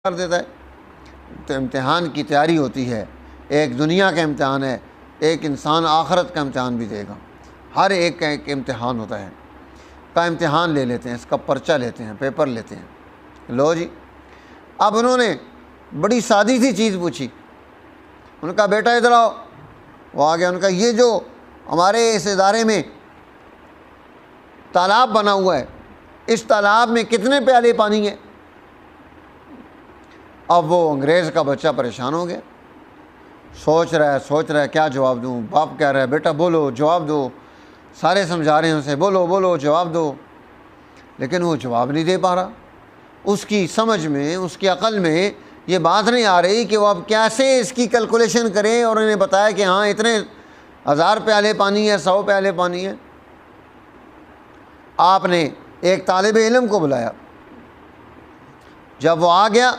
کر دیتا ہے۔ تو امتحان کی تیاری ہوتی ہے، ایک دنیا کا امتحان ہے، ایک انسان آخرت کا امتحان بھی دے گا، ہر ایک کا ایک امتحان ہوتا ہے۔ کا امتحان لے لیتے ہیں، اس کا پرچہ لیتے ہیں، پیپر لیتے ہیں۔ لو جی، اب انہوں نے بڑی سادی سی چیز پوچھی، ان کا بیٹا ادھر آؤ، وہ آ گیا، ان کا یہ جو ہمارے اس ادارے میں تالاب بنا ہوا ہے، اس تالاب میں کتنے پیالے پانی ہیں؟ اب وہ انگریز کا بچہ پریشان ہو گیا، سوچ رہا ہے کیا جواب دوں۔ باپ کہہ رہا ہے بیٹا بولو، جواب دو، سارے سمجھا رہے ہیں اسے بولو جواب دو، لیکن وہ جواب نہیں دے پا رہا۔ اس کی سمجھ میں، اس کی عقل میں یہ بات نہیں آ رہی کہ وہ اب کیسے اس کی کیلکولیشن کریں، اور انہیں بتایا کہ ہاں اتنے 1000 پیالے پانی ہے، 100 پیالے پانی ہے۔ آپ نے ایک طالب علم کو بلایا، جب وہ آ گیا